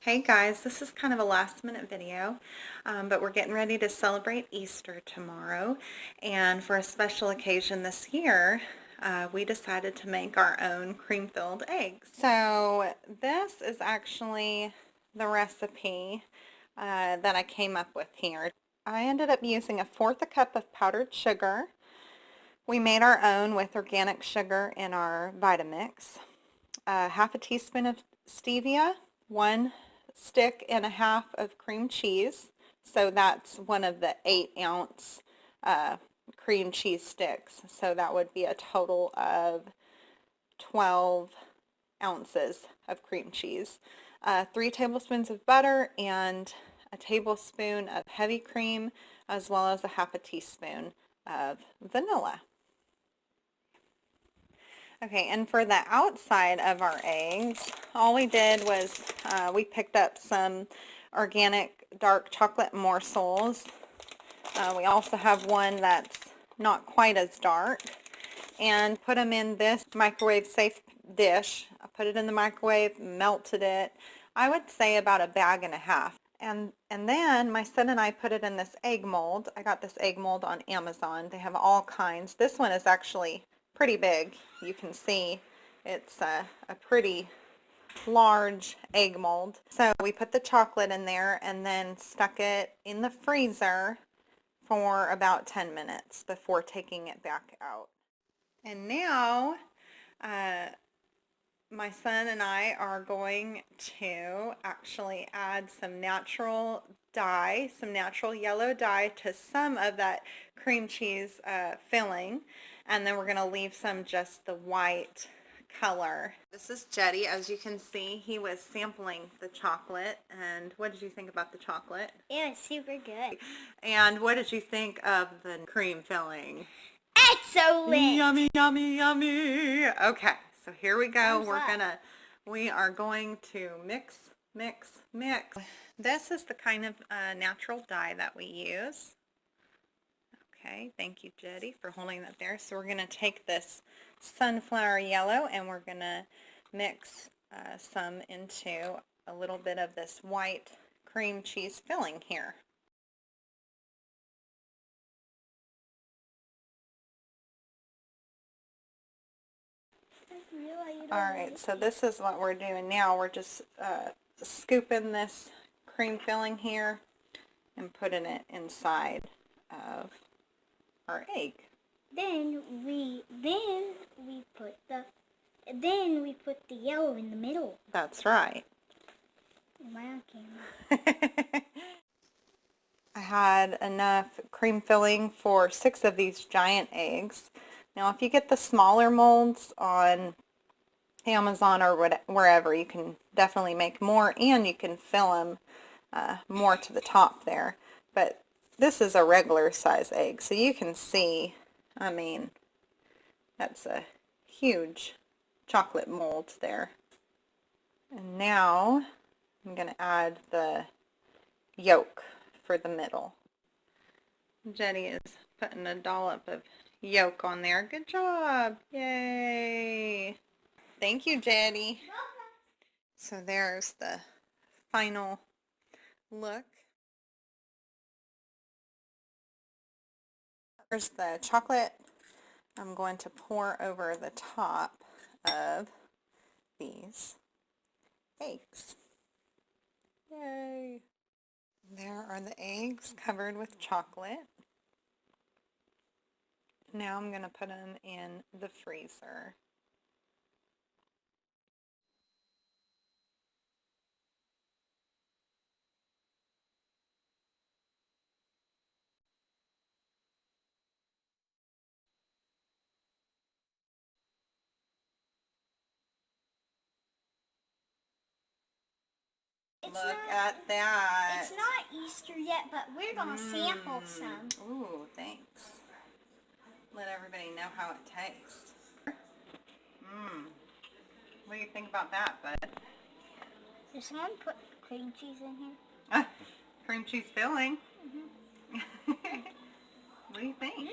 Hey guys, this is kind of a last minute video, but we're getting ready to celebrate Easter tomorrow, and for a special occasion this year, we decided to make our own cream-filled eggs. So this is actually the recipe that I came up with here. I ended up using 1/4 cup of powdered sugar. We made our own with organic sugar in our Vitamix. 1/2 teaspoon of stevia, 1 stick and 1/2 of cream cheese. So that's one of the 8-ounce cream cheese sticks. So that would be a total of 12 ounces of cream cheese. 3 tablespoons of butter and a tablespoon of heavy cream, as well as 1/2 teaspoon of vanilla. Okay, and for the outside of our eggs, all we did was we picked up some organic dark chocolate morsels. We also have one that's not quite as dark, and put them in this microwave safe dish. I put it in the microwave, melted it, I would say about 1.5 bags. And then my son and I put it in this egg mold. I got this egg mold on Amazon. They have all kinds. This one is actually pretty big. You can see it's a pretty large egg mold. So we put the chocolate in there and then stuck it in the freezer for about 10 minutes before taking it back out. And now my son and I are going to actually add some natural dye, some natural yellow dye to some of that cream cheese filling, and then we're going to leave some just the white color. This is Jetty. As you can see, he was sampling the chocolate. And what did you think about the chocolate? It was super good. And what did you think of the cream filling? Excellent! Yummy, yummy, yummy. Okay, so here we go. Thumbs We are going to mix, mix, mix. This is the kind of natural dye that we use. Okay, thank you, Jetty, for holding that there. So we're going to take this sunflower yellow and we're going to mix some into a little bit of this white cream cheese filling here. Alright, so this is what we're doing now. We're just scooping this cream filling here and putting it inside of our egg. Then we put the yellow in the middle. That's right. Wow, camera. I had enough cream filling for 6 of these giant eggs. Now, if you get the smaller molds on Amazon or wherever, you can definitely make more, and you can fill them more to the top there. But this is a regular size egg, so you can see, I mean, that's a huge chocolate mold there. And now I'm going to add the yolk for the middle. Jetty is putting a dollop of yolk on there. Good job! Yay! Thank you, Jetty. So there's the final look. Here's the chocolate I'm going to pour over the top of these eggs. Yay! There are the eggs covered with chocolate. Now I'm going to put them in the freezer. Look at that. It's not Easter yet, but we're going to sample some. Ooh, thanks. Let everybody know how it tastes. What do you think about that, bud? Did someone put cream cheese in here? Cream cheese filling. What do you think?